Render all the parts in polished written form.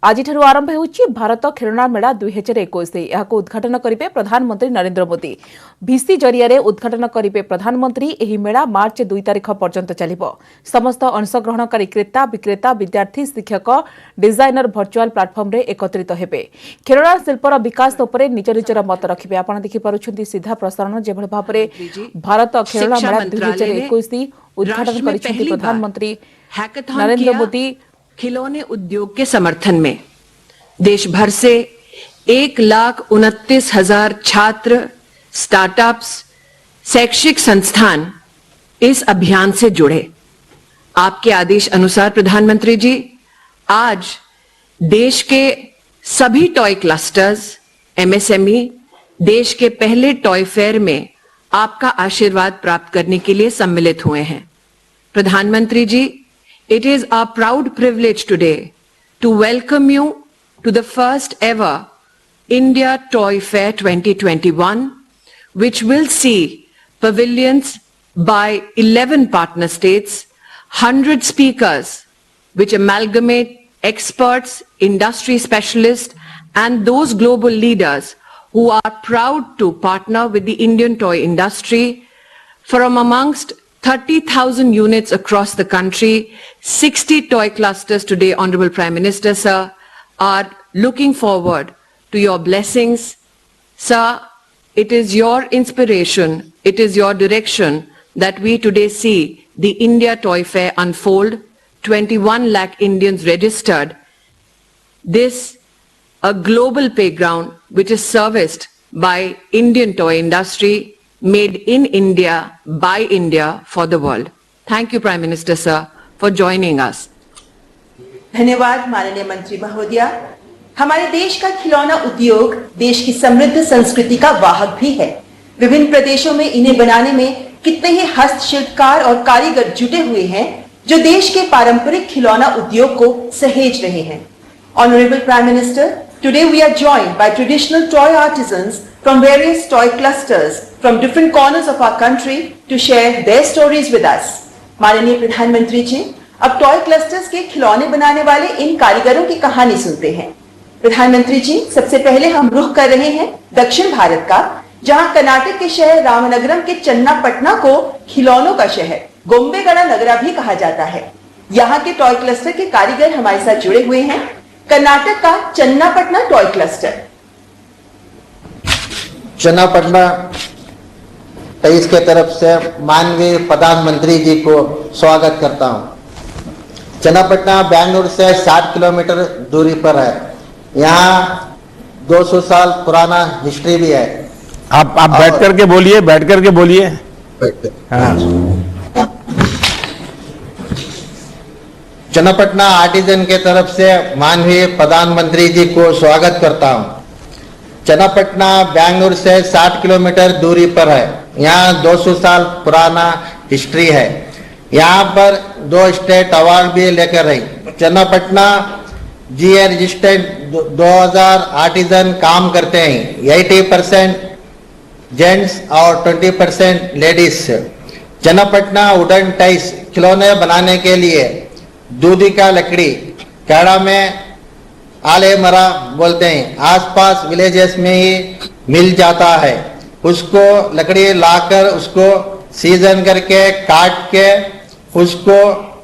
आज आरंभ होउछि भारत खेलना मेला 2021 याको उद्घाटन करिवे प्रधानमंत्री नरेंद्र मोदी। भिसी जरिया उद्घाटन करिवे प्रधानमंत्री। एही मेला मार्च 2 तारिख पर्यंत चलिबो। समस्त अंशग्रहणकारी क्रेता विक्रेता विद्यार्थी शिक्षक डिजाइनर वर्चुअल प्लाटफर्म रे एकत्रित हेबे। खेलना शिल्पर विकास उपरे निज निजर मत रखिबे। आपण देखि पारुछन्ती सीधा प्रसारण जेभଳି भाबरे भारत खेलना मेला 2021 उद्घाटन करिसेंती प्रधानमंत्री नरेंद्र मोदी। खिलौने उद्योग के समर्थन में देश भर से 1,29,000 छात्र, स्टार्टअप्स, शैक्षिक संस्थान इस अभियान से जुड़े। आपके आदेश अनुसार प्रधानमंत्री जी, आज देश के सभी टॉय क्लस्टर्स, एमएसएमई देश के पहले टॉय फेयर में आपका आशीर्वाद प्राप्त करने के लिए सम्मिलित हुए हैं। प्रधानमंत्री जी, it is our proud privilege today to welcome you to the first ever India Toy Fair 2021, which will see pavilions by 11 partner states, 100 speakers, which amalgamate experts, industry specialists, and those global leaders who are proud to partner with the Indian toy industry. From amongst 30,000 units across the country, 60 toy clusters today, Honorable Prime Minister, sir, are looking forward to your blessings. Sir, it is your inspiration, it is your direction that we today see the India Toy Fair unfold. 21 lakh Indians registered. This, a global playground which is serviced by Indian toy industry, made in India, by India, for the world. Thank you, Prime Minister, sir, for joining us. धन्यवाद माननीय मंत्री महोदय। हमारे देश का खिलौना उद्योग देश की समृद्ध संस्कृति का वाहक भी है। विभिन्न प्रदेशों में इन्हें बनाने में कितने ही हस्तशिल्पकार और कारीगर जुटे हुए हैं, जो देश के पारंपरिक खिलौना उद्योग को सहेज रहे हैं। Honorable Prime Minister, today we are joined by traditional toy artisans from various toy clusters from different corners of our country to share their stories with us. माननीय प्रधानमंत्री जी, अब टॉय क्लस्टर्स के खिलौने बनाने वाले इन कारीगरों की कहानी सुनते हैं। प्रधानमंत्री जी, सबसे पहले हम रुख कर रहे हैं दक्षिण भारत का, जहां कर्नाटक के शहर रामनगरम के चन्नापटना को खिलौनों का शहर, गोम्बेगड़ा नगरा भी कहा जाता है। यहाँ के टॉय क्लस्टर के कारीगर हमारे साथ जुड़े हुए हैं। कर्नाटक का चन्नापटना टॉय क्लस्टर। चन्नापटना तेईस के तरफ से माननीय प्रधानमंत्री जी को स्वागत करता हूं। चन्नापटना बेंगलुरु से 60 किलोमीटर दूरी पर है। यहाँ 200 साल पुराना हिस्ट्री भी है। आप बैठ करके बोलिए, बैठ करके बोलिए। हाँ। चन्नापटना आर्टिजन के तरफ से माननीय प्रधानमंत्री जी को स्वागत करता हूं। चन्नापटना बेंगलुरु से 60 किलोमीटर दूरी पर है। यहाँ 200 साल पुराना हिस्ट्री है। यहाँ पर 2 स्टेट अवार्ड भी लेकर रही। चन्नापटना जीए रजिस्टर्ड 2000 आर्टिजन काम करते हैं। 80% जेंट्स और 20% लेडीज। चन्नापटना वुडन टाइस खिलौने बनाने के लिए दूधी का लकड़ी, कैड़ा में आले मरा बोलते हैं, आसपास विलेजेस में ही मिल जाता है। उसको लकड़ी लाकर उसको सीजन करके काट के उसको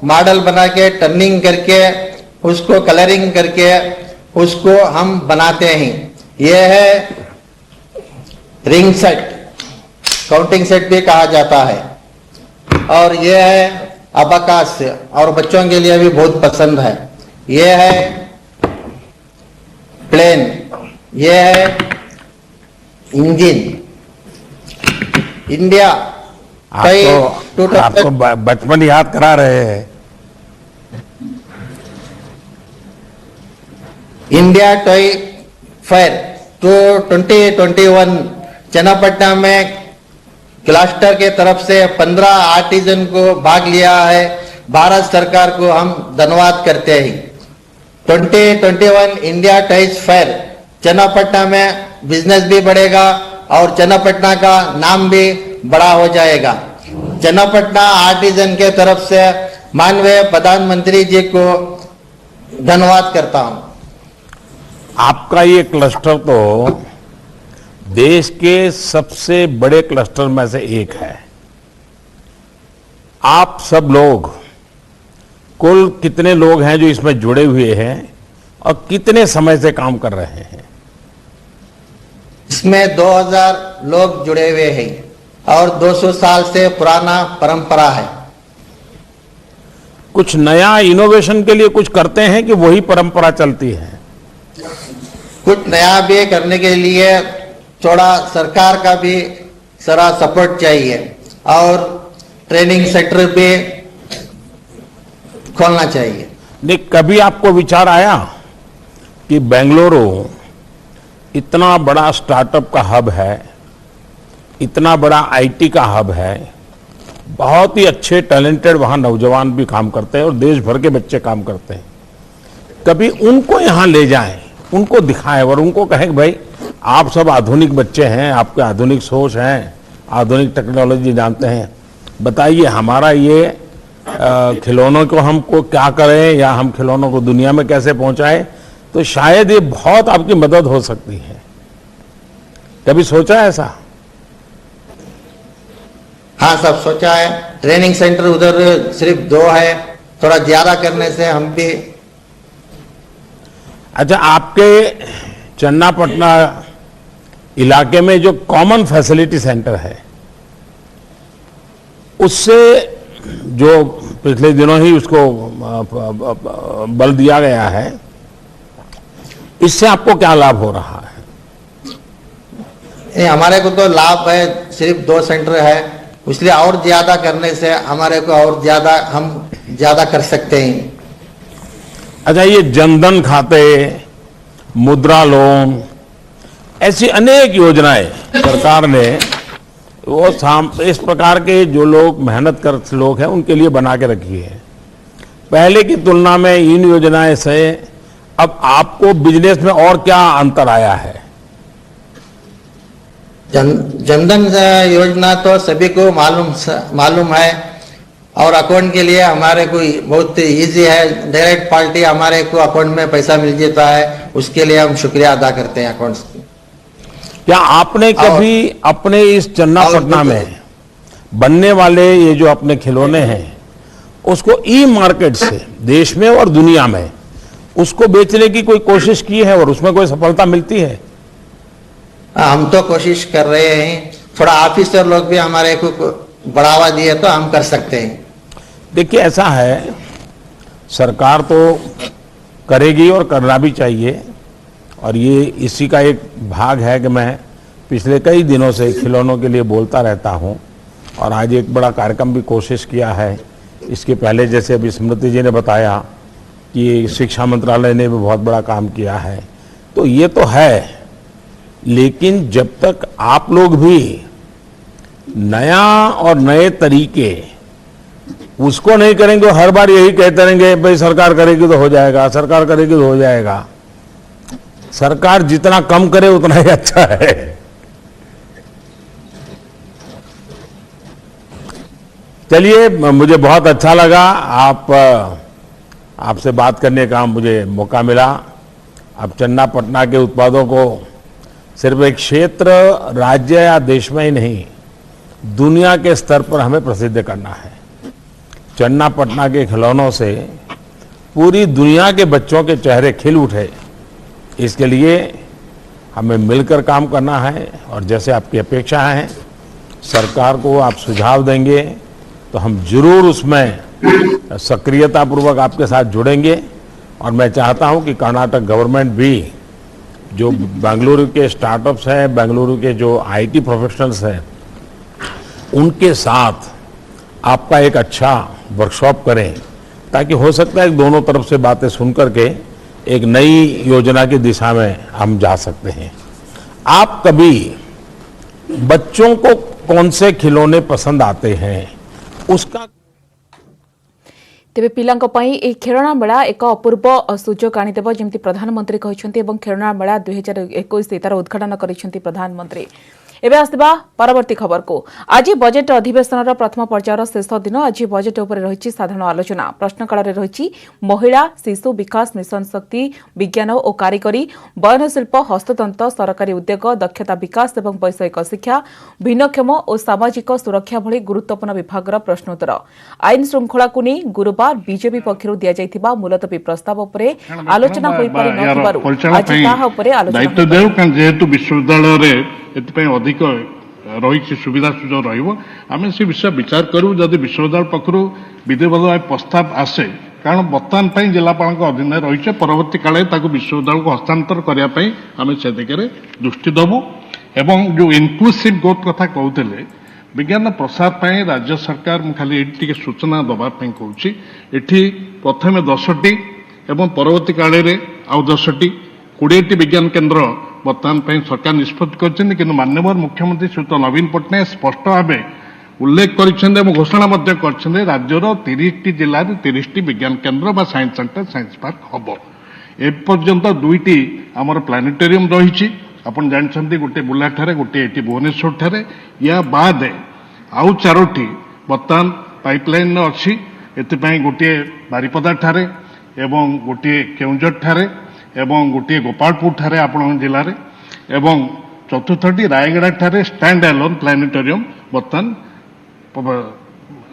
मॉडल बना के टर्निंग करके उसको कलरिंग करके उसको हम बनाते हैं। यह है रिंग सेट, काउंटिंग सेट भी कहा जाता है। और यह है अबाकास, और बच्चों के लिए भी बहुत पसंद है। यह है प्लेन, यह है इंजन। इंडिया आपको बचपन याद करा रहे हैं। इंडिया टॉय फेयर तो 2021 चन्नापटना में क्लस्टर के तरफ से 15 आर्टिजन को भाग लिया है। भारत सरकार को हम धन्यवाद करते हैं। 2021 इंडिया टॉयज फेयर चन्नापटना में बिजनेस भी बढ़ेगा और चन्नापटना का नाम भी बड़ा हो जाएगा। चन्नापटना आर्टिजन के तरफ से माननीय प्रधानमंत्री जी को धन्यवाद करता हूं। आपका ये क्लस्टर तो देश के सबसे बड़े क्लस्टर में से एक है। आप सब लोग, कुल कितने लोग हैं जो इसमें जुड़े हुए हैं और कितने समय से काम कर रहे हैं? इसमें 2000 लोग जुड़े हुए हैं और 200 साल से पुराना परंपरा है। कुछ नया इनोवेशन के लिए कुछ करते हैं कि वही परंपरा चलती है? कुछ नया भी करने के लिए थोड़ा सरकार का भी सारा सपोर्ट चाहिए और ट्रेनिंग सेंटर भी खोलना चाहिए। नहीं, कभी आपको विचार आया कि बेंगलुरु इतना बड़ा स्टार्टअप का हब है, इतना बड़ा आईटी का हब है, बहुत ही अच्छे टैलेंटेड वहां नौजवान भी काम करते हैं और देश भर के बच्चे काम करते हैं, कभी उनको यहां ले जाएं, उनको दिखाएं और उनको कहें कि भाई आप सब आधुनिक बच्चे हैं, आपके आधुनिक सोच हैं, आधुनिक टेक्नोलॉजी जानते हैं, बताइए हमारा ये खिलौनों को हमको क्या करें या हम खिलौनों को दुनिया में कैसे पहुंचाएं, तो शायद ये बहुत आपकी मदद हो सकती है। कभी सोचा है ऐसा? हाँ, सब सोचा है। ट्रेनिंग सेंटर उधर सिर्फ 2 है, थोड़ा ज्यादा करने से हम भी। अच्छा, आपके चन्नापटना इलाके में जो कॉमन फैसिलिटी सेंटर है, उससे जो पिछले दिनों ही उसको बल दिया गया है, इससे आपको क्या लाभ हो रहा है? हमारे को तो लाभ है, सिर्फ 2 सेंटर है, इसलिए और ज्यादा करने से हमारे को और ज्यादा हम ज्यादा कर सकते हैं। अच्छा, ये जनधन खाते, मुद्रा लोन, ऐसी अनेक योजनाएं सरकार ने वो इस प्रकार के जो लोग मेहनत कर लोग हैं उनके लिए बना के रखी है। पहले की तुलना में इन योजनाएं से अब आपको बिजनेस में और क्या अंतर आया है? जनधन योजना तो सभी को मालूम है और अकाउंट के लिए हमारे को बहुत इजी है। डायरेक्ट पार्टी हमारे को अकाउंट में पैसा मिल जाता है, उसके लिए हम शुक्रिया अदा करते हैं अकाउंट्स की। क्या आपने कभी अपने इस चन्नापटना में बनने वाले ये जो अपने खिलौने हैं उसको ई मार्केट से देश में और दुनिया में उसको बेचने की कोई कोशिश की है और उसमें कोई सफलता मिलती है? हम तो कोशिश कर रहे हैं, थोड़ा ऑफिसर लोग भी हमारे को बढ़ावा दिए तो हम कर सकते हैं। देखिए, ऐसा है, सरकार तो करेगी और करना भी चाहिए और ये इसी का एक भाग है कि मैं पिछले कई दिनों से खिलौनों के लिए बोलता रहता हूं और आज एक बड़ा कार्यक्रम भी कोशिश किया है। इसके पहले जैसे अभी स्मृति जी ने बताया कि शिक्षा मंत्रालय ने भी बहुत बड़ा काम किया है, तो ये तो है, लेकिन जब तक आप लोग भी नया और नए तरीके उसको नहीं करेंगे, हर बार यही कहते रहेंगे भाई सरकार करेगी तो हो जाएगा, सरकार करेगी तो हो जाएगा। सरकार जितना कम करे उतना ही अच्छा है। चलिए, मुझे बहुत अच्छा लगा आपसे बात करने का मुझे मौका मिला। अब चन्नापटना के उत्पादों को सिर्फ एक क्षेत्र, राज्य या देश में ही नहीं, दुनिया के स्तर पर हमें प्रसिद्ध करना है। चन्नापटना के खिलौनों से पूरी दुनिया के बच्चों के चेहरे खिल उठे, इसके लिए हमें मिलकर काम करना है। और जैसे आपकी अपेक्षा है, सरकार को आप सुझाव देंगे तो हम जरूर उसमें सक्रियतापूर्वक आपके साथ जुड़ेंगे। और मैं चाहता हूं कि कर्नाटक गवर्नमेंट भी जो बेंगलुरु के स्टार्टअप्स हैं, बेंगलुरु के जो आईटी प्रोफेशनल्स हैं, उनके साथ आपका एक अच्छा वर्कशॉप करें, ताकि हो सकता है दोनों तरफ से बातें सुन करके एक नई योजना की दिशा में हम जा सकते हैं। आप कभी बच्चों को कौन से खिलौने पसंद आते हैं उसका तेबे पिलांक पई ए खेलना मेला एक अपूर्व सुजोग आनिदेव जेमती प्रधानमंत्री कहछन्ती एवं खेलना मेला 2021 तार उद्घाटन करिसन्ती प्रधानमंत्री। एबे आसबा परवर्ती खबर को। आज बजेट अधिवेशन प्रथम पर्यायर शेष दिन। आज बजेट उपर रही साधारण आलोचना। प्रश्नकाल रही महिला शिशु विकास मिशन शक्ति विज्ञान और कारिगरी बयनशिल्प हस्ततंत्र सरकारी उद्योग दक्षता विकास और वैषयिक शिक्षा भिन्नक्षम और सामाजिक सुरक्षा भली गुरुत्वपूर्ण विभाग प्रश्नोत्तर। आईन श्रृंखला को नहीं गुरुवार बीजेपी पक्षर दिया मुलतवी प्रस्ताव उपर आलोचना हो पारि नथिबारु आज ताहा उपर आलोचना जेहेतु विश्वविद्यालय अधिक रही सुविधा सुजोग रमें से विषय विचार करूँ जदि विश्वविद्यालय पक्षर विधि बदल प्रस्ताव आसे कारण बर्तमान जिलापाल अधीन रही परवर्ती काले विश्वविद्यालय को हस्तांतर करने आम से दिगरे दृष्टि देवु एवं जो इनक्लूसिव ग्रोथ कथा कहते विज्ञान प्रसार पर राज्य सरकार खाली ये सूचना दवाई कहूँ ये प्रथम 10टी एवं परवर्ती काल आउ 10टी 20टी विज्ञान केन्द्र बर्तमान सरकार निष्पत्ति कर माननीय मुख्यमंत्री श्रीयुत नवीन पट्टनायक स्पष्ट भाव उल्लेख कर घोषणा कर राज्यर 30टी जिले में 30टी विज्ञान केन्द्र बा साइंस सेंटर साइंस पार्क हम एपर्यंत 2टी आमर प्लानेटोरियम रही आपन जानते गोटे बुर्ला गोटे ये भुवनेश्वर ठारे या बाद आउ 4टी बर्तमान पाइपलाइन अच्छी एपाई गोटे बारिपदा ठारे एवं गोटे केउंझर ठारे एवं गोटे गोपालपुर ठारे आपण जिले में एवं चतुर्थटी रायगड़ा ठारे स्टैंड एलोन प्लानेटोरियम बर्तमान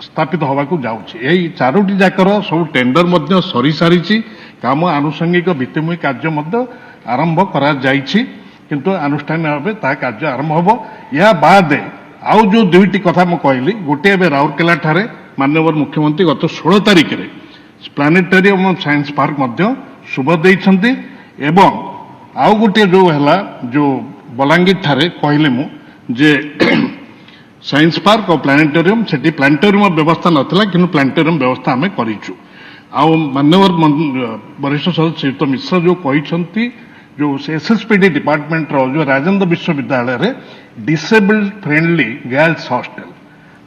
स्थापित होगा जाऊँगी 4टी जाकर सब टेंडर सरी सारी काम आनुषंगिक भित्तिभूमि कार्य आरंभ करा जाइछि किंतु अनुष्ठान भाव ता कार्य आरंभ हम या बाद आउ जो 2टी कथा मुझे कहली गोटे राउरकेला ठारे माननीय मुख्यमंत्री गत 16 तारिख में प्लानेटोरियम और साइंस पार्क शुभ देइछन्ति एवं आउ गोटे जो है जो बलांगीर ठारे कहले मुझे साइंस पार्क और प्लानेटोरियम से प्लानेटोरियम व्यवस्था नाला कि प्लानेटोरियम व्यवस्था आम करूँ आउ माननीय वरिष्ठ सदस्य श्रीयुत मिश्र जो कहते जो एसएसपीडी डिपार्टमेंट जो राजेंद्र विश्वविद्यालय रे डिसेबल्ड फ्रेंडली गर्ल्स हॉस्टल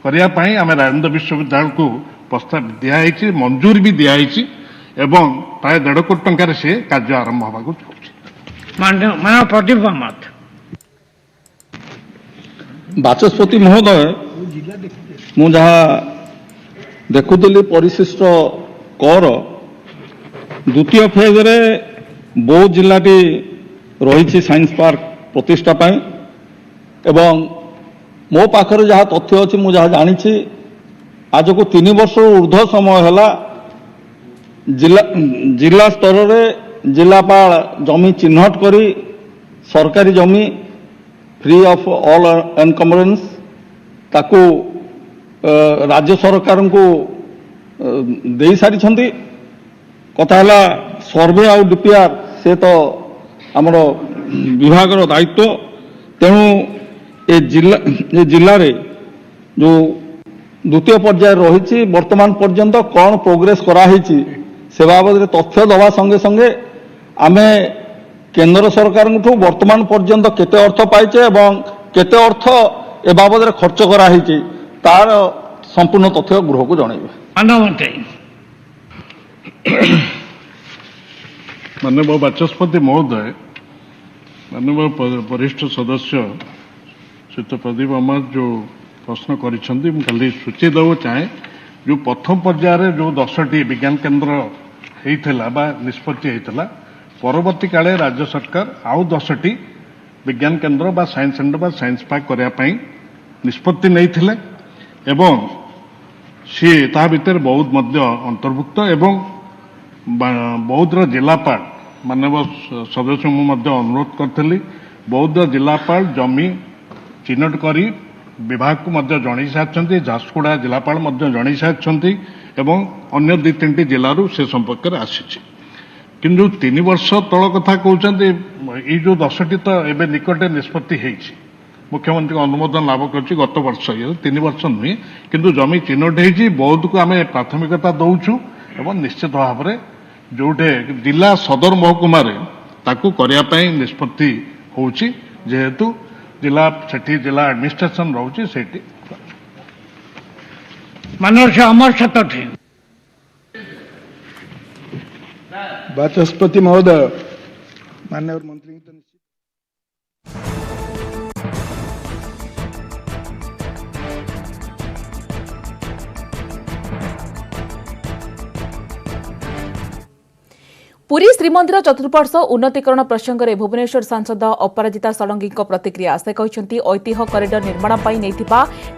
करने आम राजेंद्र विश्वविद्यालय को प्रस्ताव दिखाई मंजूरी भी दिखाई एवं प्राय 1.5 कोटी टंकार से कार्य आरंभ होगा मानव प्रतिभा मत बाचस्पति महोदय मु जहाँ देखुली परिशिष्ट कर द्वितीय फेज रे बौद्ध जिलाटी रही साइंस पार्क प्रतिष्ठा पाई एवं मो पाखरे जहाँ तथ्य अच्छी मु जहाँ जानी आज को 3 वर्ष ऊर्ध्व समय है जिला स्तर रे जिलापाल जमी चिन्हट करी सरकारी जमी फ्री ऑफ ऑल एनकम्बरेंस ताकू राज्य सरकार को दे सारी कथा है सर्वे आउ डीपीआर से तो आमर विभाग दायित्व तेणु ए जिले रे जो द्वितीय पर्याय रही वर्तमान पर्यंत कौन प्रोग्रेस कराई से बाबद तथ्य दवा संगे संगे आमे केंद्र सरकार वर्तमान पर्यंत केते अर्थ पाइचे एवं केते अर्थ ए बाबद खर्च कराई तार संपूर्ण तथ्य गृह को जनइबे माननीय बाचस्पति महोदय माननीय वरिष्ठ सदस्य श्रीयुत प्रदीप अमर जो प्रश्न करिसेंती खाली सूची देव चाहे जो प्रथम पर्यायर जो 10टी विज्ञान केन्द्र होता बा निष्पत्ति होता परवर्ती काले राज्य सरकार आउ 10टी विज्ञान केन्द्र बा साइंस सेंटर बा साइंस पार्क करने निष्पत्ति नहीं एवं सी ता भितर बौद्ध अंतर्भुक्त एवं बौद्ध जिलापाल माननीय सदस्य अनुरोध करी बौद्ध जिलापाल जमी चिन्हट करी विभाग को जन सारी झारसुगुड़ा जिलापाल जन सारी एवं अन्य 2-3टी जिलू से संपर्क में आसी किंतु 3 वर्ष तल कथा कहते ये जो 10टी तो एवं निकटे निष्पत्ति होती मुख्यमंत्री अनुमोदन लाभ कर गत वर्ष 3 वर्ष नुहे किंतु जमी चिन्हट होती बौद्ध को आम प्राथमिकता दौचु एवं निश्चित भाव में जोटे जिला सदर महकुमा करने निष्पत्ति होची जेहेतु जिला सेठी जिला एडमिनिस्ट्रेशन रोची सेठी मनुष्य अमर सतठी बाचस्पति महोदय माननीय मंत्री पुरी श्रीमंदिर चतुर्पार्श्व उन्नतीकरण प्रसंग में भुवनेश्वर सांसद अपराजिता षडंगी प्रतिक्रिया से कहते ऐतिह्य करिडर निर्माण पर नहीं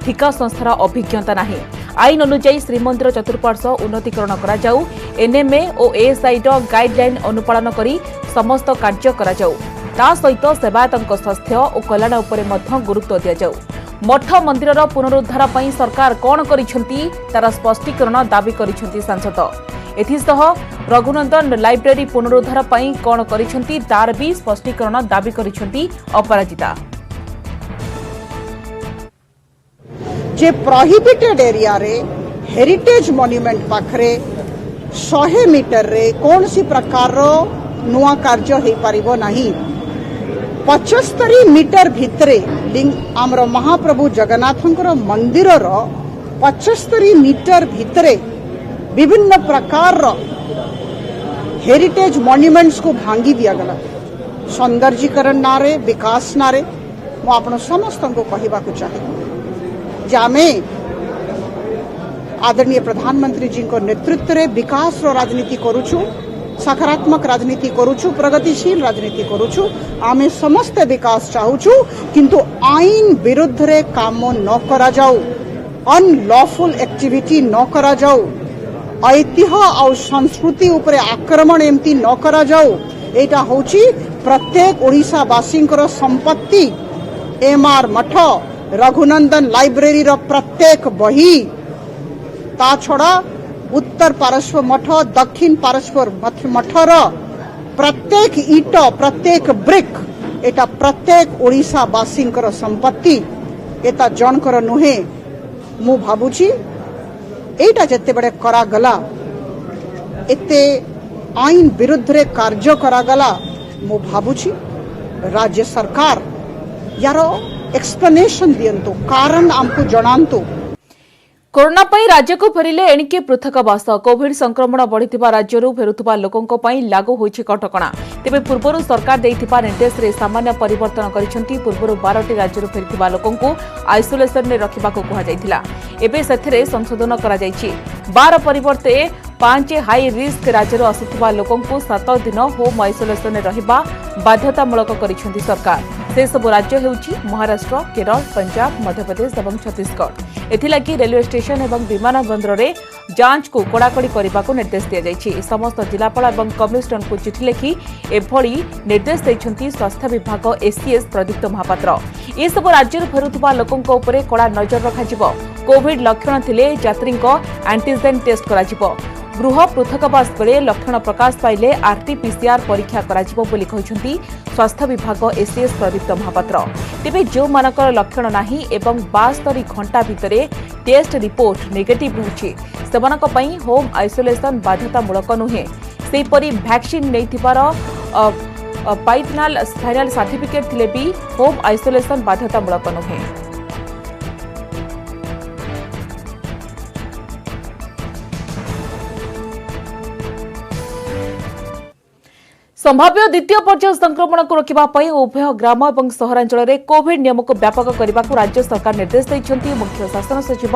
ठिका संस्थार अभिज्ञता नहीं। आईन अनुଯାୟୀ श्रीमंदिर चतुर्पार्श्व उन्नतीकरण करा जाऊ। एनएमए और एएसआई गाइडलाइन अनुपालन करी समस्त कार्य करा जाऊ। ता सहित सेवायतों स्वास्थ्य और कल्याण उपरे मध्य गुरुत्व दिया जाऊ। मठ मंदिर पुनरुद्धार पर सरकार कौन करिसेंती तार स्पष्टीकरण दाबी करिसेंती सांसद। एथिसह रघुनंदन लाइब्रेरी पुनरुद्धार पर कौन करिसेंती तार भी स्पष्टीकरण दाबी करिसेंती अपराजिता। जे प्रोहिबिटेड एरिया रे हेरिटेज मॉन्यूमेंट पाखरे 100 मीटर रे कौन सी प्रकार नुआ कार्य हो पारिबो नहीं। 75 मीटर भितरे आमर महाप्रभु जगन्नाथंकर मंदिर 75 मीटर भितरे विभिन्न प्रकार हेरिटेज मॉन्यूमेंट्स को भांगी दिया गला। सौंदर्यीकरण नारे विकास नारे मु आपण समस्त को कहवा चाहिए जे आमे आदरणीय प्रधानमंत्री जी को नेतृत्व रे विकास रो राजनीति करूछु, सकारात्मक राजनीति करूछु, प्रगतिशील राजनीति करूछु। आमे समस्त विकास चाहूछु किंतु आईन विरुद्ध रे काम न करा जाऊ, अनलॉफुल एक्टिविटी न करा जाऊ, ऐतिह्य और संस्कृति उपरे आक्रमण एमती न करा जाऊ। एटा होची प्रत्येक ओडिशावासींकर संपत्ति। एमआर मठ, रघुनंदन लाइब्रेरी रो प्रत्येक बही, ता छड़ा उत्तर पार्श्व मठ, दक्षिण पार्श्व मठर प्रत्येक ईट, प्रत्येक ब्रिक एटा प्रत्येक ओडिशावासींकर संपत्ति। एता जनकर नुहे। मु भाबुची एटा जत्ते बड़े करा गला, एते आईन विरुद्ध रे कार्य करा गला। मु भाबुची राज्य सरकार यारो एक्सप्लेनेशन दियंतु, कारण आमको जणांतु। कोरोना पई राज्य को फेरिले एणिके पृथकवास। कोविड संक्रमण बढ़िथिबा राज्यरू फेरुथिबा लोकंको पई लागू होईछि कटकणा। तेबे पूर्वरु सरकार देइथिबा निर्देश रे सामान्य परिवर्तन करिसेंती। पूर्वरु 12टी राज्यरू फेरिथिबा लोकंको आइसोलेशन रे रखिबाको कुहा जाइथिला। एबे सेथिरे संशोधन करा जाइछि। 12 परिवर्ते 5 हाई रिस्क राज्यरू आसुथिबा लोकंको 7 दिन होम आइसोलेशन रे रहिबा बाध्यतामूलक करिसेंती सरकार। से सब राज्य हेउछि महाराष्ट्र, केरल, पंजाब, मध्यप्रदेश और छत्तीसगढ़। एथिलागि रेलवे स्टेशन एवं विमान बंदर रे जांच को कड़ाकड़ी करने निर्देश दिया जाइछि। समस्त जिलापाल और कमिशनर को चिठी लिखि एभली निर्देश दैछन्ति स्वास्थ्य विभाग एसीएस प्रदीप्त महापात्र। ए सब राज्य फेरुथिबा लोकंको उपरे कड़ा नजर रखाजिबो। कोविड लक्षण थिले यात्रींको एंटीजेन टेस्ट कराजिबो। गृह पृथकवास बेले लक्षण प्रकाश पाइले आरटीपीसीआर परीक्षा कराजिबो बोली कहिसन्ति स्वास्थ्य विभाग एसीएस प्रदीप्त महापात्र। तेबे जो मानकर लक्षण नाही एवं 72 घंटा भितरे टेस्ट रिपोर्ट नेगेटिव रहुछि सेमानक पई होम आइसोलेशन बाध्यतामूलक नुहे। सेहीपरि वैक्सीन नैथिबार फाइनाल सर्टिफिकेट थिले भी होम आइसोलेशन बाध्यतामूलक नुहे। संभाव्य द्वितीय पर्याय संक्रमण को रोकवा उभय ग्राम और सहरांचल में कोविड नियम को व्यापक करने को राज्य सरकार निर्देश देते। मुख्य शासन सचिव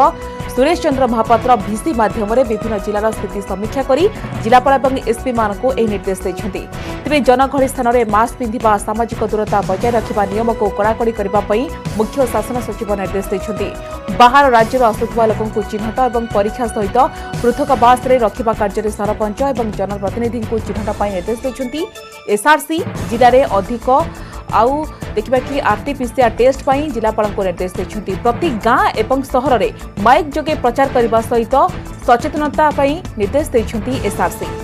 सुरेश चंद्र महापात्र भिसी माध्यम विभिन्न जिलार स्थिति समीक्षा कर जिलापाल और एसपी मानक निर्देश देते। तेज जनगहली स्थान में मास्क पिंधा, सामाजिक दूरता बजाय रखा नियम को कड़ाकड़ी करने मुख्य शासन सचिव निर्देश देते। बाहर राज्य आसुवा लोक चिन्हट और परीक्षा सहित पृथकवास रखा कार्य सरपंच और जनप्रतिनिधि चिन्हट निर्देश देते। एसआरसी जिले में अधिक आउ देखा कि आरटीपीसीआर टेस्ट पर जिलापाल को निर्देश देते। प्रति गाँ एवं सहर में माइक जोगे प्रचार करने सहित सचेतनता निर्देश देते एसआरसी।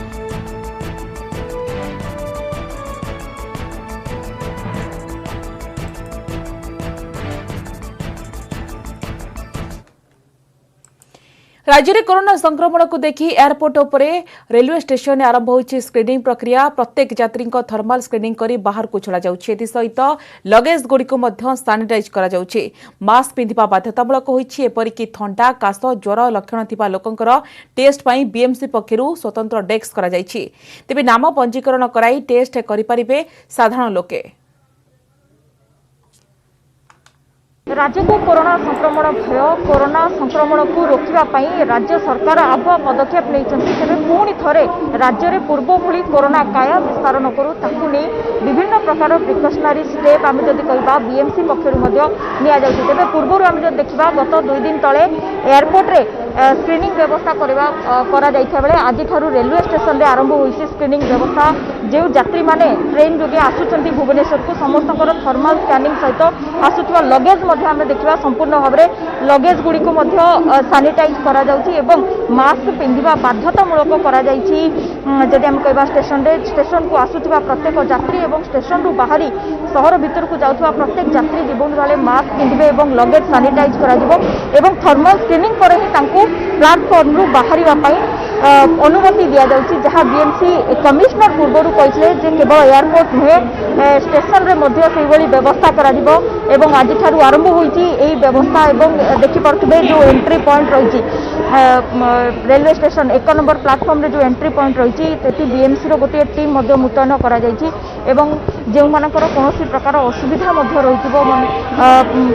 राज्य में कोरोना संक्रमण को देखि एयरपोर्ट उपरे रेलवे स्टेशन में आरंभ होइछि स्क्रीनिंग प्रक्रिया। प्रत्येक यात्री थर्माल स्क्रीनिंग करी बाहर को छड़ा जाउछि। सहित लगेज गुड़ी को सानिटाइज करा जाउछि। मास्क पिंधिबा बाध्यतामूलक होइछि। एपरिकी थंडा, काश, ज्वर लक्षण थिबा लोकंकर टेस्ट पई बीएमसी पक्षरु स्वतंत्र डेस्क करा जाइछि। तेबे नाम पंजीकरण कराई टेस्ट करि परिबे साधारण लोके। राज्य को कोरोना संक्रमण भय कोरोना संक्रमण को रोकवा राज्य सरकार आगुआ पदक्षेप नहीं पुणी थे राज्य में पूर्व भली कोरोना काया विस्तार न करूँ ताकू नहीं विभिन्न प्रकार प्रिकसनारी स्टेप आम जब कह बीएमसी पक्षर तेज पूर्व आम जब देखा गत 2 दिन तले एयरपोर्ट रे स्क्रीनिंग व्यवस्था बेले आज रेलवे स्टेशन रे आरंभ होती स्क्रीनिंग व्यवस्था जो यात्री माने ट्रेन जोगे आसुंच भुवनेश्वर को समस्त थर्माल स्कैनिंग सहित आसुवा लगेज आम देखा संपूर्ण भाव में लगेज गुड़िक सानिटाइज करा मास्क पिंधा बाध्यतामूलक जदि आम कह स्टेशन को आसुवा प्रत्येक यात्री और स्टेशन रु बाहरी सहर भीतर को जाऊा प्रत्येक यात्री जीवन वाले मास्क पिंधे और लगेज सानिटाइज करा थर्माल स्क्रीनिंग पर ही प्लाटफर्म रु बाहर अनुमति दि जाऊँगी जहाँ बीएमसी कमिश्नर पूर्व कहते केवल एयरपोर्ट नुहे स्टेशन में व्यवस्था करा आज आरंभ होती व्यवस्था देखिपे जो एंट्री पॉइंट रही रेलवे स्टेशन 1 नंबर प्लाटफर्म रे जो एंट्री पॉइंट रही बीएमसी गोटे टीम मुतयन कर जो मानकर कौन प्रकार असुविधा रही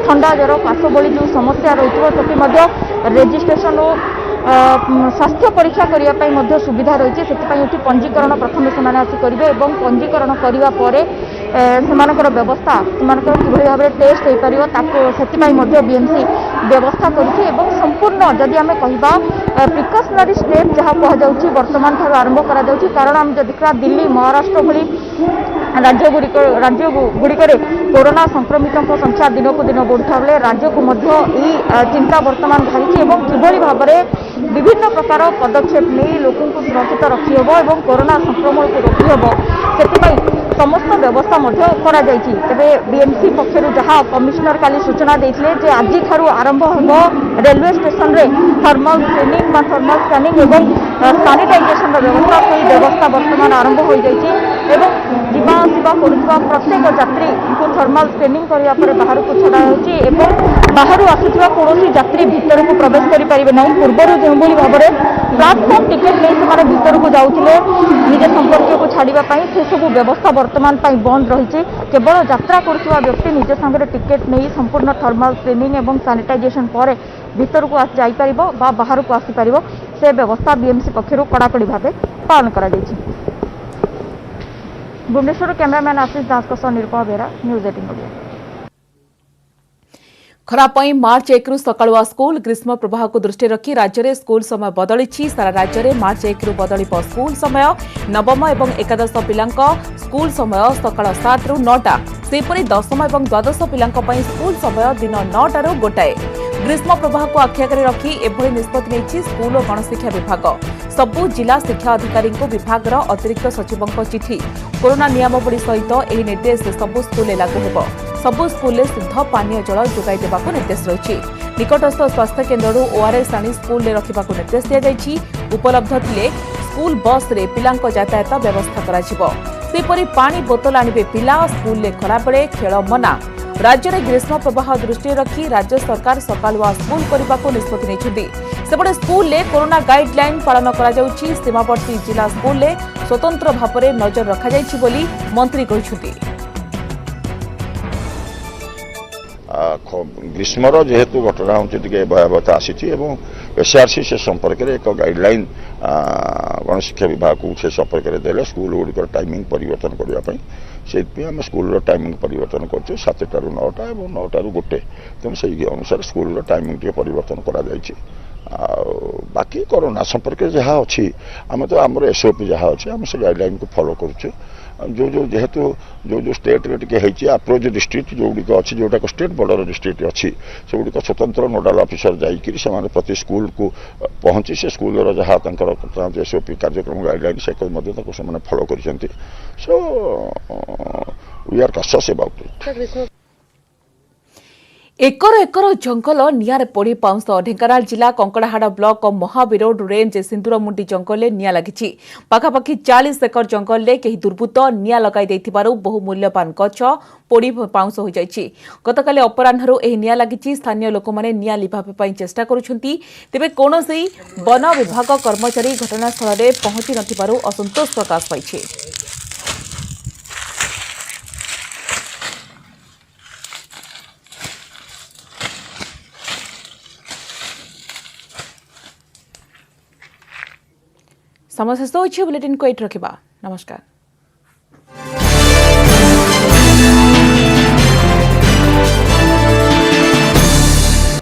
ठंडा ज्वर काश भली जो समस्या रही रेजिस्ट्रेशन स्वास्थ्य परीक्षा करने सुविधा रही है पंजीकरण प्रथम से आसी करेंगे और पंजीकरण करने से व्यवस्था से किभली भाव में टेस्ट हो पार बीएमसी व्यवस्था करुच्ची संपूर्ण जदि आम कह प्रिकसनारी स्टेप जहाँ कहुच्छी बर्तमान ठार आरंभ कर कारण आम जब देखा दिल्ली महाराष्ट्र भली राज्य गुड़िक कोरोना संक्रमितों संख्या दिन को दिन बढ़ुता बेले राज्य को चिंता बर्तमान धारिची किभली भाव में विभिन्न प्रकार पदक्षेप नहीं लोक सुरक्षित रखीहब और कोरोना संक्रमण को रोकीहब से समस्त व्यवस्था तेरे बीएमसी पक्षर जहाँ कमिश्नर काली सूचना देते आज आरंभ हो रेलवे स्टेशन रे थर्माल स्क्रीनिंग थर्माल स्कैनिंग और सानिटाइजेशन व्यवस्था से व्यवस्था बर्तमान आरंभ हो जावा करुवा प्रत्येक यात्री को थर्माल स्क्रीनिंग करने बाहर को छड़ा बाहर आसुवा कौन यात्री भीतर को प्रवेश करेंगे ना पूर्व जो भाव में प्लाटफर्म टिकेट नहीं भीतर को जाऊे निज संपर्क को छाड़ापी से सब व्यवस्था बर्तमान बंद रही केवल यात्रा करुवा व्यक्ति निज संगे टिकेट नहीं संपूर्ण थर्माल स्क्रीनिंग और सानिटाइजेशन पर भीतर को जापर बाहर को आसीपर से व्यवस्था बीएमसी पक्षर कड़ाकड़ी भाव पालन कर भुवनेश्वर कैमरामैन आशीष दास निरूपा बेरा न्यूज 18 ओडिया। खरा मार्च 1 सकाळुआ स्कूल ग्रीष्म प्रवाह को दृष्टि रखी राज्य में स्कूल समय बदली सारा राज्य में मार्च 1 बदल स्कूल समय नवम और एकादश पिला स्कूल समय सकाळ 7 रु 9टा सेपरी दशम और द्वादश पिला स्कूल समय दिन 9टा रु गोटाए ग्रीष्म प्रवाह को आखिआगे रखी एभली निष्पत्ति नहीं स्कूल और गणशिक्षा विभाग सबु जिला शिक्षा अधिकारी विभाग अतिरिक्त सचिवों चिठी कोरोना नियमावली सहित यह निर्देश सबु स्कूल लागू हो सबु स्कूल शुद्ध पानीय जल जोगाई देवा निर्देश रही निकटस्थ स्वास्थ्य केन्द्र ओआरएस आनी स्कूल में रखा निर्देश दी उपलब्ध थे स्कूल बस रे पिला यातायात व्यवस्था करपरी पानी बोतल आनिबे पिला स्कूल में खरा बेले खेल मना राज्य में ग्रीष्म प्रवाह दृष्टि रखी राज्य सरकार सकाळुआ स्कूल करने को निष्पत्ति नहीं सेपटे स्कूल में कोरोना गाइडलाइन पालन कर सीमावर्ती जिला स्कूल में स्वतंत्र भाव में नजर रखा मंत्री कहते ग्रीष्मर जेहेतु घटना हूँ भयावहता आसी एसआरसी से संपर्क में एक गाइडलाइन गणशिक्षा विभाग को से संपर्क में देले स्कूल गुड़िक टाइमिंग परिवर्तन करने से आम स्कूल टाइमिंग परिवर्तन कर 7टा रु 9टा और 9टा रु 1 तेणु से अनुसार स्कूल टाइमिंग टे परिवर्तन करा बाकी कोरोना संपर्क जहाँ अच्छी आम तो आम एसओपी जहाँ अच्छे आम से गाइडलाइन को फॉलो करुचे जो जेहेतु जो स्टेट रे अप्रोच डिस्ट्रिक्ट जो गुड़िक अच्छी जोटा स्टेट बॉर्डर डिस्ट्रिक्ट अच्छी से गुड़िक स्वतंत्र नोडाल ऑफिसर जाकि से प्रति स्कूल को पहुंची से स्कूल जहाँ एसओपी कार्यक्रम गाइडलाइन से फॉलो कर so we are cautious about it. Acre acre जंगल निआर पोड़ी पाउंस ढेंकानाल जिला कंकड़ाहाड़ ब्लॉक महावीरोड रेंज सिंदूरमुंडी जंगल में निआं लगी पाखापाखि 40 एकर जंगल में कहीं दुर्बृत्त निआं लगाई बहु मूल्यवान गछ पोड़ी पाउंस हो जाइछि गतकाली अपराह्नरू एही निआं लगी स्थानीय लोक मैंने निआं लिभापा चेष्टा करुछंती तेबे कोनोसी वन विभाग कर्मचारी घटनास्थल में पहुंची नथिबारु असंतोष प्रकाश पाइछि। समय शेष होइछि बुलेटिन को एट रखिबा नमस्कार।